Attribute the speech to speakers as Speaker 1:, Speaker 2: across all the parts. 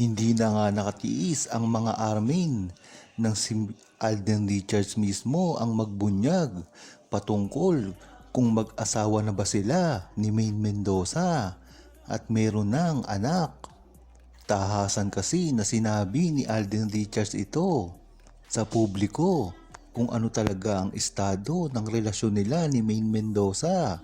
Speaker 1: Hindi na nga nakatiis ang mga armin ng si Alden Richards mismo ang magbunyag patungkol kung mag-asawa na ba sila ni Maine Mendoza at meron ng anak. Tahasan kasi na sinabi ni Alden Richards ito sa publiko kung ano talaga ang estado ng relasyon nila ni Maine Mendoza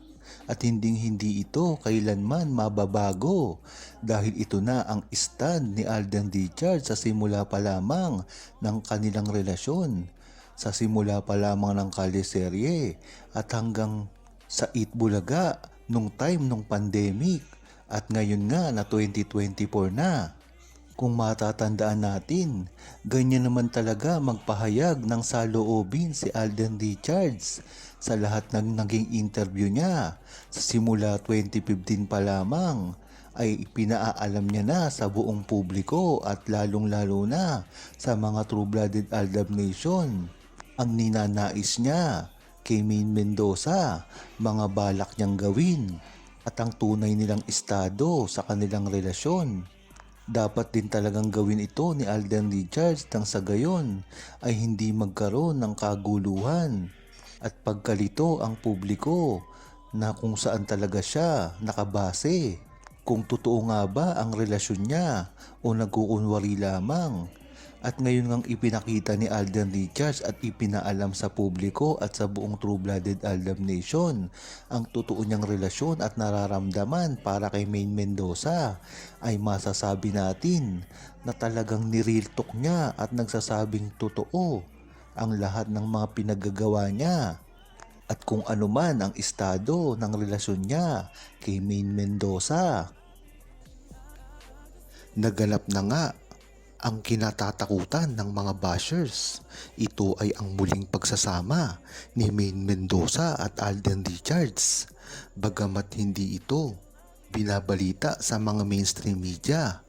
Speaker 1: at hindi ito kailanman mababago dahil ito na ang stand ni Alden Richards sa simula pa lamang ng kanilang relasyon, sa simula pa lamang ng kalyeserye at hanggang sa Itbulaga nung time nung pandemic at ngayon nga na 2024 na. Kung matatandaan natin, ganyan naman talaga magpahayag ng saloobin si Alden Richards sa lahat ng naging interview niya. Sa simula 2015 pa lamang ay pinaalam niya na sa buong publiko at lalong-lalo na sa mga True-Blooded Aldab Nation ang ninanais niya kay Maine Mendoza, mga balak niyang gawin at ang tunay nilang estado sa kanilang relasyon. Dapat din talagang gawin ito ni Alden Richards nang sa gayon ay hindi magkaroon ng kaguluhan at pagkalito ang publiko na kung saan talaga siya nakabase. Kung totoo nga ba ang relasyon niya o nagkukunwari lamang. At ngayon ngang ipinakita ni Alden Richards at ipinaalam sa publiko at sa buong True-Blooded Aldab Nation ang totoo niyang relasyon at nararamdaman para kay Maine Mendoza, ay masasabi natin na talagang nireal talk niya at nagsasabing totoo ang lahat ng mga pinagagawa niya at kung ano man ang estado ng relasyon niya kay Maine Mendoza. Naganap na nga ang kinatatakutan ng mga bashers. Ito ay ang muling pagsasama ni Maine Mendoza at Alden Richards. Bagamat hindi ito binabalita sa mga mainstream media,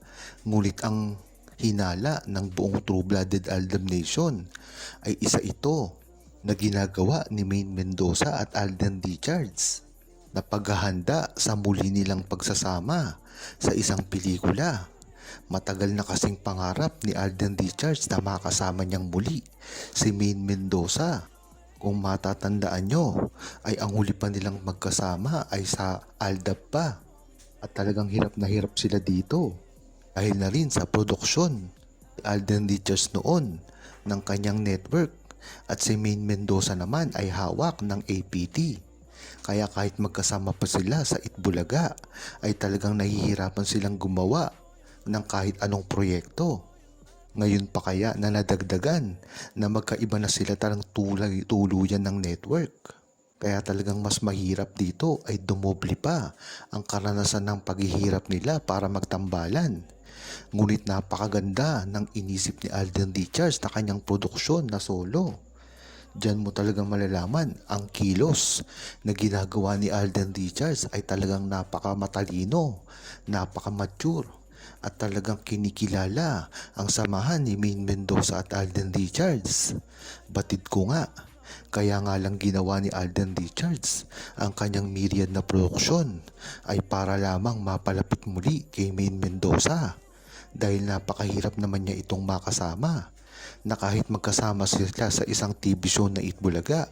Speaker 1: ngunit ang hinala ng buong True-Blooded Aldab Nation ay isa ito na ginagawa ni Maine Mendoza at Alden Richards na paghahanda sa muli nilang pagsasama sa isang pelikula. Matagal na kasing pangarap ni Alden Richards na makasama niyang muli si Maine Mendoza. Kung matatandaan nyo, ay ang huli pa nilang magkasama ay sa Aldab pa. At talagang hirap na hirap sila dito. Dahil na rin sa produksyon ni Alden Richards noon ng kanyang network at si Maine Mendoza naman ay hawak ng APT. Kaya kahit magkasama pa sila sa Itbulaga ay talagang nahihirapan silang gumawa ng kahit anong proyekto. Ngayon pa kaya na nadagdagan na magkaiba na sila talang tuluyan ng network. Kaya talagang mas mahirap dito ay dumoble pa ang karanasan ng paghihirap nila para magtambalan. Ngunit napakaganda ng inisip ni Alden Richards na kanyang produksyon na solo. Diyan mo talagang malalaman ang kilos na ginagawa ni Alden Richards ay talagang napakamatalino, napakamature at talagang kinikilala ang samahan ni Maine Mendoza at Alden Richards. Batid ko nga, kaya nga lang ginawa ni Alden Richards ang kanyang myriad na produksyon ay para lamang mapalapit muli kay Maine Mendoza dahil napakahirap naman niya itong makasama na kahit magkasama sila sa isang TV show na Itbulaga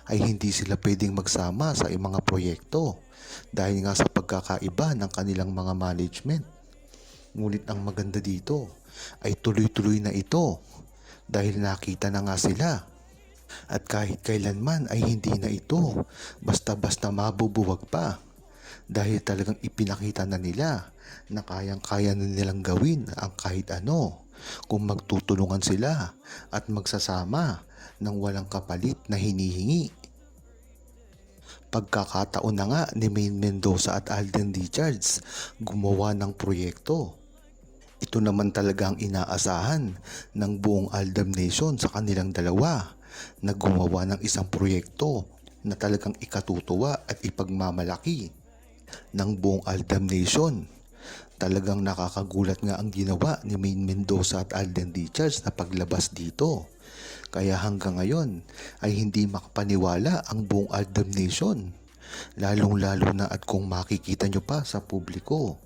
Speaker 1: ay hindi sila pwedeng magsama sa mga proyekto dahil nga sa pagkakaiba ng kanilang mga management. Ngunit ang maganda dito ay tuloy-tuloy na ito dahil nakita na nga sila. At kahit kailanman ay hindi na ito basta-basta mabubuwag pa dahil talagang ipinakita na nila na kayang-kaya na nilang gawin ang kahit ano kung magtutulungan sila at magsasama ng walang kapalit na hinihingi. Pagkakataon na nga ni Maine Mendoza at Alden Richards gumawa ng proyekto. Ito naman talaga ang inaasahan ng buong Aldab Nation sa kanilang dalawa na gumawa ng isang proyekto na talagang ikatutuwa at ipagmamalaki ng buong Aldab Nation. Talagang nakakagulat nga ang ginawa ni Maine Mendoza at Alden Richards na paglabas dito. Kaya hanggang ngayon ay hindi makapaniwala ang buong Aldab Nation. Lalong-lalo na at kung makikita nyo pa sa publiko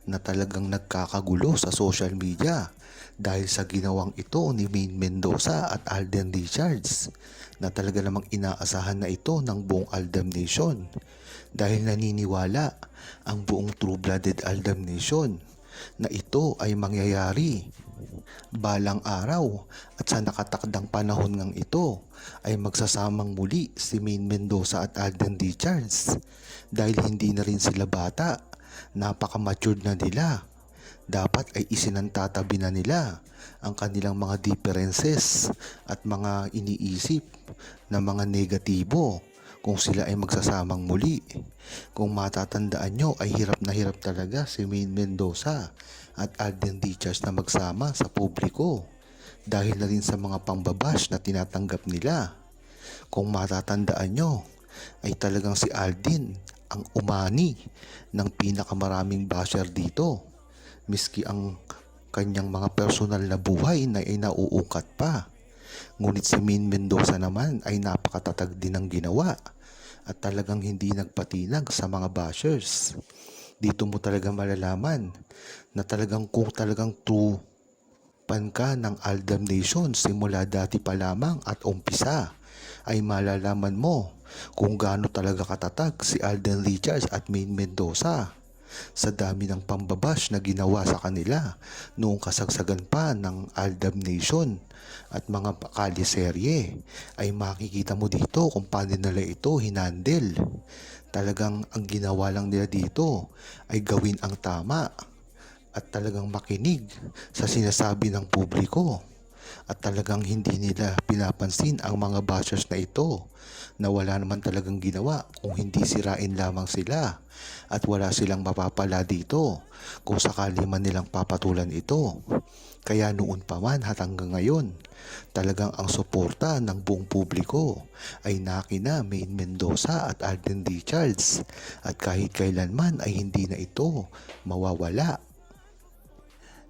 Speaker 1: na talagang nagkakagulo sa social media dahil sa ginawang ito ni Maine Mendoza at Alden Richards na talaga namang inaasahan na ito ng buong Aldam Nation dahil naniniwala ang buong True-Blooded Aldam Nation na ito ay mangyayari balang araw at sa nakatakdang panahon ngang ito ay magsasamang muli si Maine Mendoza at Alden Richards dahil hindi na rin sila bata, napaka-matured na nila. Dapat ay isinantatabi na nila ang kanilang mga differences at mga iniisip na mga negatibo kung sila ay magsasamang muli. Kung matatandaan nyo ay hirap na hirap talaga si Maine Mendoza at Alden Richards na magsama sa publiko dahil na rin sa mga pambabash na tinatanggap nila. Kung matatandaan nyo ay talagang si Alden ang umani ng pinakamaraming basher dito. Miski ang kanyang mga personal na buhay na ay nauungkat pa. Ngunit si Maine Mendoza naman ay napakatatag din ng ginawa at talagang hindi nagpatinag sa mga bashers. Dito mo talaga malalaman na talagang kung talagang true fan ka ng Aldam Nation simula dati pa lamang at umpisa ay malalaman mo kung gaano talaga katatag si Alden Richards at Maine Mendoza. Sa dami ng pambabash na ginawa sa kanila noong kasagsagan pa ng Aldam Nation at mga kaliserye ay makikita mo dito kung paano nila ito hinandel. Talagang ang ginawa lang nila dito ay gawin ang tama at talagang makinig sa sinasabi ng publiko. At talagang hindi nila pinapansin ang mga bashers na ito na wala naman talagang ginawa kung hindi sirain lamang sila at wala silang mapapala dito kung sakali man nilang papatulan ito. Kaya noon pa man at hanggang ngayon, talagang ang suporta ng buong publiko ay nakina Maine Mendoza at Alden Richards at kahit kailanman ay hindi na ito mawawala.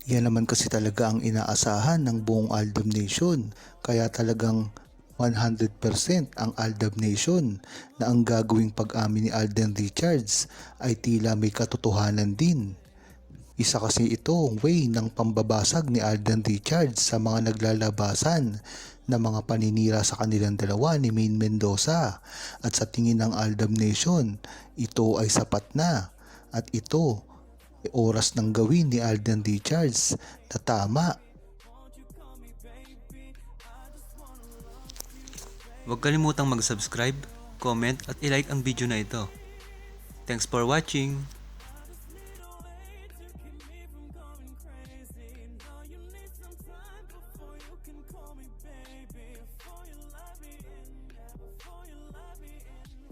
Speaker 1: Yan naman kasi talaga ang inaasahan ng buong Aldam Nation. Kaya talagang 100% ang Aldam Nation na ang gagawing pag-amin ni Alden Richards ay tila may katotohanan din. Isa kasi ito way ng pambabasag ni Alden Richards sa mga naglalabasan na mga paninira sa kanilang dalawa ni Maine Mendoza. At sa tingin ng Aldam Nation, ito ay sapat na at ito oras ng gawin ni Alden Richards na tama.
Speaker 2: Huwag kalimutang mag-subscribe, comment at i-like ang video na ito. Thanks for watching!